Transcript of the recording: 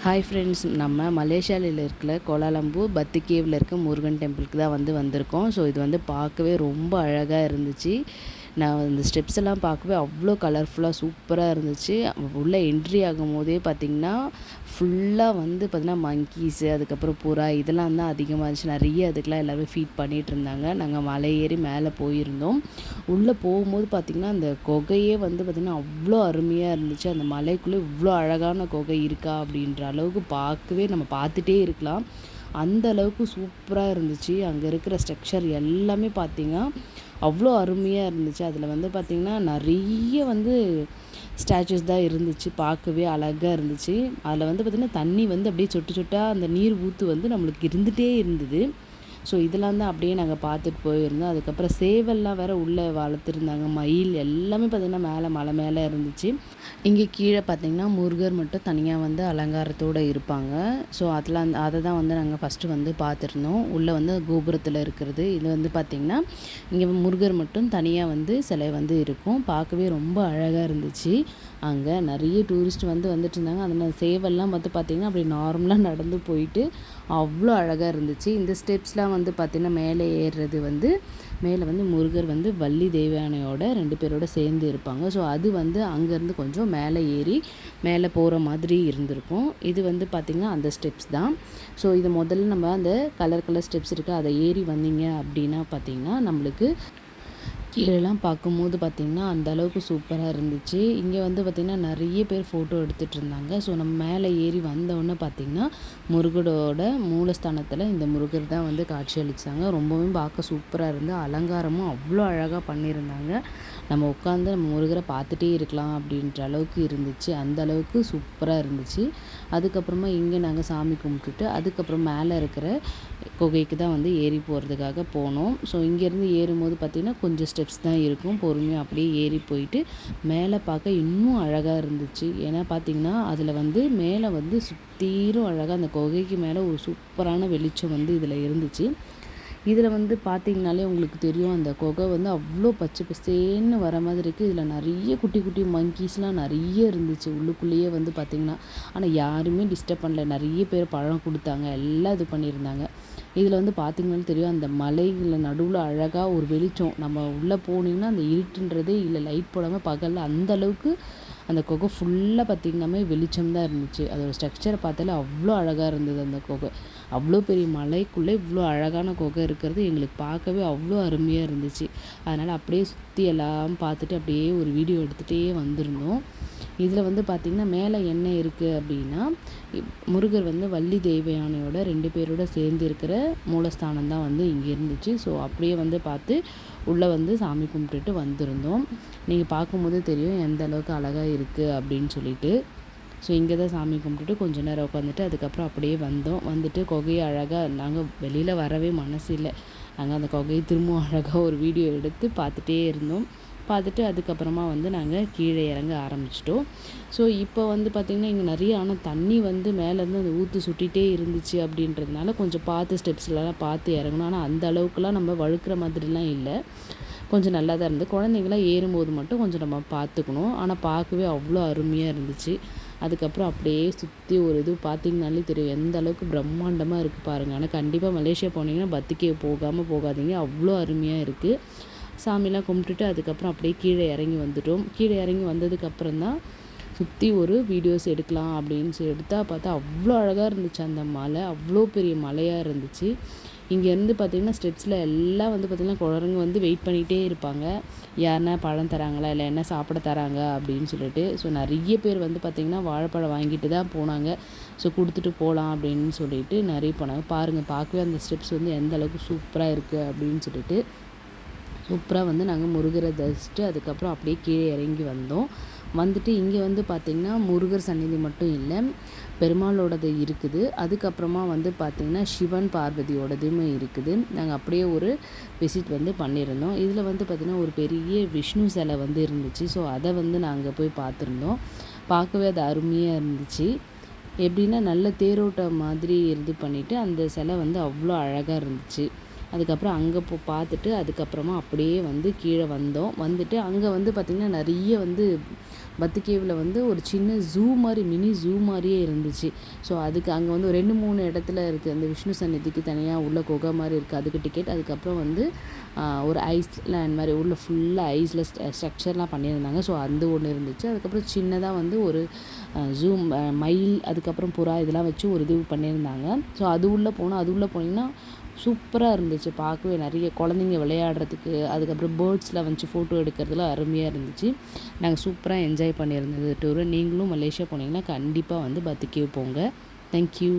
Hi friends, நம்ம மலேசியாவில் இருக்கிற கோலாலம்பூர் பத்து கேவில் இருக்க முருகன் டெம்பிளுக்கு தான் வந்திருக்கோம். ஸோ இது பார்க்கவே ரொம்ப அழகாக இருந்துச்சு. நான் இந்த ஸ்டெப்ஸ் எல்லாம் பார்க்கவே அவ்வளோ கலர்ஃபுல்லாக சூப்பராக இருந்துச்சு. உள்ளே என்ட்ரி ஆகும் போதே பார்த்திங்கன்னா ஃபுல்லாக பார்த்திங்கன்னா மங்கீஸு, அதுக்கப்புறம் புறா இதெல்லாம் தான் அதிகமாக இருந்துச்சு. நிறைய அதுக்கெலாம் எல்லோரும் ஃபீட் பண்ணிகிட்டு இருந்தாங்க. நாங்கள் மலை ஏறி மேலே போயிருந்தோம். உள்ளே போகும்போது பார்த்திங்கன்னா அந்த குகையே பார்த்திங்கன்னா அவ்வளோ அருமையாக இருந்துச்சு. அந்த மலைக்குள்ளே இவ்வளோ அழகான குகை இருக்கா அப்படின்ற அளவுக்கு பார்க்கவே நம்ம பார்த்துட்டே இருக்கலாம். அந்த அளவுக்கு சூப்பராக இருந்துச்சு. அங்கே இருக்கிற ஸ்ட்ரக்சர் எல்லாமே பார்த்திங்கன்னா அவ்வளோ அருமையாக இருந்துச்சு. அதில் பார்த்திங்கன்னா நிறைய ஸ்டாச்சுஸ் தான் இருந்துச்சு. பார்க்கவே அழகாக இருந்துச்சு. அதில் பார்த்திங்கன்னா தண்ணி அப்படியே சொட்டு சொட்டாக அந்த நீர் ஊற்று நம்மளுக்கு இருந்துகிட்டே இருந்தது. ஸோ இதெல்லாம் தான் அப்படியே நாங்கள் பார்த்துட்டு போயிருந்தோம். அதுக்கப்புறம் சேவல்லாம் வேறு உள்ளே வளர்த்துருந்தாங்க. மயில் எல்லாமே பார்த்திங்கன்னா மேலே மலை மேலே இருந்துச்சு. இங்கே கீழே பார்த்திங்கன்னா முருகர் மட்டும் தனியாக அலங்காரத்தோடு இருப்பாங்க. ஸோ அதை தான் நாங்கள் ஃபஸ்ட்டு பார்த்துருந்தோம். உள்ளே கோபுரத்தில் இருக்கிறது இது பார்த்திங்கன்னா இங்கே முருகர் மட்டும் தனியாக சிலை இருக்கும். பார்க்கவே ரொம்ப அழகாக இருந்துச்சு. அங்கே நிறைய டூரிஸ்ட் வந்துட்டு இருந்தாங்க. அந்த சேவல்லாம் பார்த்திங்கன்னா அப்படி நார்மலாக நடந்து போயிட்டு அவ்வளோ அழகாக இருந்துச்சு. இந்த ஸ்டெப்ஸ்லாம் பார்த்திங்கன்னா மேலே ஏறுறது மேலே முருகர் வள்ளி தேவயானையோட 2 பேரோட சேர்ந்து இருப்பாங்க. ஸோ அது அங்கேருந்து கொஞ்சம் மேலே ஏறி மேலே போகிற மாதிரி இருந்திருக்கும். இது பார்த்திங்கன்னா அந்த ஸ்டெப்ஸ் தான். ஸோ இது முதல்ல நம்ம அந்த கலர் ஸ்டெப்ஸ் இருக்குது, அதை ஏறி வந்தீங்க அப்படின்னா பார்த்திங்கன்னா நம்மளுக்கு கீழெல்லாம் பார்க்கும்போது பார்த்திங்கன்னா அந்தளவுக்கு சூப்பராக இருந்துச்சு. இங்கே பார்த்திங்கன்னா நிறைய பேர் ஃபோட்டோ எடுத்துகிட்டு இருந்தாங்க. ஸோ நம்ம மேலே ஏறி வந்தோடனே பார்த்திங்கன்னா முருகரோட மூலஸ்தானத்தில் இந்த முருகர் தான் காட்சி அளித்தாங்க. ரொம்பவே பார்க்க சூப்பராக இருந்து அலங்காரமும் அவ்வளோ அழகாக பண்ணியிருந்தாங்க. நம்ம உட்காந்து நம்ம முருகரை பார்த்துட்டே இருக்கலாம் அப்படின்ற அளவுக்கு இருந்துச்சு. அந்த அளவுக்கு சூப்பராக இருந்துச்சு. அதுக்கப்புறமா இங்கே நாங்கள் சாமி கும்பிட்டுட்டு அதுக்கப்புறம் மேலே இருக்கிற குகைக்கு தான் ஏறி போகிறதுக்காக போனோம். ஸோ இங்கேருந்து ஏறும்போது பார்த்திங்கன்னா கொஞ்சம் ஸ்டெப்ஸ் தான் இருக்கும். பொறுமையாக அப்படியே ஏறி போயிட்டு மேலே பார்க்க இன்னும் அழகாக இருந்துச்சு. ஏன்னா பார்த்திங்கன்னா அதில் மேலே சுத்தீரும் அழகாக அந்த குகைக்கு மேலே ஒரு சூப்பரான வெளிச்சம் இதில் இருந்துச்சு. இதில் பார்த்திங்கனாலே உங்களுக்கு தெரியும், அந்த குகை அவ்வளோ பச்சை பசேன்னு வர மாதிரி இருக்குது. இதில் நிறைய குட்டி குட்டி மங்கீஸ்லாம் நிறைய இருந்துச்சு உள்ளுக்குள்ளேயே பார்த்திங்கன்னா. ஆனால் யாருமே டிஸ்டர்ப் பண்ணல. நிறைய பேர் பழம் கொடுத்தாங்க, எல்லாம் இது பண்ணியிருந்தாங்க. இதில் பார்த்திங்கனாலும் தெரியும், அந்த மலைகளில் நடுவில் அழகாக ஒரு வெளிச்சம். நம்ம உள்ளே போனீங்கன்னா அந்த இருட்டுன்றதே இல்லை, லைட் போடாமல் பகலில் அந்தளவுக்கு அந்த குகை ஃபுல்லாக பார்த்திங்கனாமே வெளிச்சம் தான் இருந்துச்சு. அதோட ஸ்ட்ரக்சரை பார்த்தாலே அவ்வளோ அழகாக இருந்தது. அந்த குகை அவ்வளோ பெரிய மலைக்குள்ளே இவ்வளோ அழகான குகை இருக்கிறது எங்களுக்கு பார்க்கவே அவ்வளோ அருமையாக இருந்துச்சு. அதனால் அப்படியே சுற்றி எல்லாம் பார்த்துட்டு அப்படியே ஒரு வீடியோ எடுத்துகிட்டே வந்திருந்தோம். இதில் பார்த்திங்கன்னா மேலே என்ன இருக்குது அப்படின்னா முருகர் வள்ளி தேவயானையோட 2 பேரோட சேர்ந்து இருக்கிற மூலஸ்தானம் தான் இங்கே இருந்துச்சு. ஸோ அப்படியே பார்த்து உள்ளே சாமி கும்பிட்டுட்டு வந்திருந்தோம். நீங்கள் பார்க்கும்போது தெரியும் எந்த அளவுக்கு அழகாக இருக்குது அப்படின்னு சொல்லிட்டு. ஸோ இங்கே தான் சாமி கும்பிட்டுட்டு கொஞ்சம் நேரம் உட்காந்துட்டு அதுக்கப்புறம் அப்படியே வந்துட்டு குகையை அழகாக நாங்கள் வெளியில் வரவே மனசு இல்லை. நாங்கள் அந்த குகையை திரும்பவும் அழகாக ஒரு வீடியோ எடுத்து பார்த்துட்டே இருந்தோம். பார்த்துட்டு அதுக்கப்புறமா நாங்கள் கீழே இறங்க ஆரம்பிச்சிட்டோம். ஸோ இப்போ பார்த்திங்கன்னா இங்கே நிறைய ஆனால் தண்ணி மேலேருந்து அந்த ஊற்று சுட்டிகிட்டே இருந்துச்சு. அப்படின்றதுனால கொஞ்சம் பார்த்து ஸ்டெப்ஸ்லாம் பார்த்து இறங்கணும். ஆனால் அந்த அளவுக்குலாம் நம்ம வழுக்கிற மாதிரிலாம் இல்லை, கொஞ்சம் நல்லா தான் இருந்தது. குழந்தைங்களாம் ஏறும்போது மட்டும் கொஞ்சம் நம்ம பார்த்துக்கணும். ஆனால் பார்க்கவே அவ்வளோ அருமையாக இருந்துச்சு. அதுக்கப்புறம் அப்படியே சுற்றி ஒரு இது பார்த்திங்கனாலே தெரியும் எந்த அளவுக்கு பிரம்மாண்டமாக இருக்குது பாருங்கள். ஆனால் கண்டிப்பாக மலேசியா போனீங்கன்னா பத்துக்கே போகாதீங்க, அவ்வளோ அருமையாக இருக்குது. சாமிலாம் கும்பிட்டுட்டு அதுக்கப்புறம் அப்படியே கீழே இறங்கி வந்துட்டோம். கீழே இறங்கி வந்ததுக்கப்புறம் தான் சுற்றி ஒரு வீடியோஸ் எடுக்கலாம் அப்படின்னு எடுத்தால் பார்த்தா அவ்வளோ அழகாக இருந்துச்சு. அந்த மலை அவ்வளோ பெரிய மலையாக இருந்துச்சு. இங்கேருந்து பார்த்திங்கன்னா ஸ்டெப்ஸில் எல்லாம் பார்த்திங்கன்னா குழந்தைங்க வெயிட் பண்ணிகிட்டே இருப்பாங்க, யாருன்னா பழம் தராங்களா இல்லை என்ன சாப்பிட தராங்க அப்படின்னு சொல்லிட்டு. ஸோ நிறைய பேர் பார்த்திங்கன்னா வாழைப்பழம் வாங்கிட்டு தான் போனாங்க. ஸோ கொடுத்துட்டு போகலாம் அப்படின்னு சொல்லிட்டு நிறைய போனாங்க. பாருங்கள், பார்க்கவே அந்த ஸ்டெப்ஸ் எந்த அளவுக்கு சூப்பராக இருக்குது அப்படின்னு சொல்லிட்டு. சூப்பராக நாங்கள் முருகரை தரிசிட்டு அதுக்கப்புறம் அப்படியே கீழே இறங்கி வந்தோம். வந்துட்டு இங்கே பார்த்திங்கன்னா முருகர் சந்நிதி மட்டும் இல்லை, பெருமாளோடது இருக்குது. அதுக்கப்புறமா பார்த்திங்கன்னா சிவன் பார்வதியோடதுமே இருக்குது. நாங்கள் அப்படியே ஒரு விசிட் பண்ணியிருந்தோம். இதில் பார்த்திங்கன்னா ஒரு பெரிய விஷ்ணு சிலை இருந்துச்சு. ஸோ அதை நாங்கள் போய் பார்த்துருந்தோம். பார்க்கவே அது அருமையாக இருந்துச்சு. எப்படின்னா நல்ல தேரோட்டம் மாதிரி இது பண்ணிவிட்டு அந்த சிலை அவ்வளோ அழகாக இருந்துச்சு. அதுக்கப்புறம் அங்கே பார்த்துட்டு அதுக்கப்புறமா அப்படியே கீழே வந்தோம். வந்துட்டு அங்கே பார்த்திங்கன்னா நிறைய பத்து கேவில் வந்து ஒரு சின்ன ஜூ மாதிரி, மினி ஜூ மாதிரியே இருந்துச்சு. ஸோ அதுக்கு அங்கே வந்து ஒரு 2, 3 இடத்துல இருக்குது. அந்த விஷ்ணு சந்நிதிக்கு தனியாக உள்ள குகை மாதிரி இருக்குது, அதுக்கு டிக்கெட். அதுக்கப்புறம் வந்து ஒரு ஐஸ்லேண்ட் மாதிரி உள்ள ஃபுல்லாக ஐஸில் ஸ்ட்ரக்சர்லாம் பண்ணியிருந்தாங்க. ஸோ அந்த ஒன்று இருந்துச்சு. அதுக்கப்புறம் சின்னதாக வந்து ஒரு ஜூம் மயில், அதுக்கப்புறம் புறா இதெல்லாம் வச்சு ஒரு இது பண்ணியிருந்தாங்க. ஸோ அது உள்ளே போனோம். அது உள்ளே போனீங்கன்னா சூப்பராக இருந்துச்சு பார்க்கவே. நிறைய குழந்தைங்க விளையாடுறதுக்கு, அதுக்கப்புறம் பேர்ட்ஸில் வந்து ஃபோட்டோ எடுக்கிறதுலாம் அருமையாக இருந்துச்சு. நாங்கள் சூப்பராக என்ஜாய் பண்ணியிருந்தது டூரு. நீங்களும் மலேசியா போனீங்கன்னா கண்டிப்பாக வந்து பத்து கேவ் போங்க. தேங்க்யூ.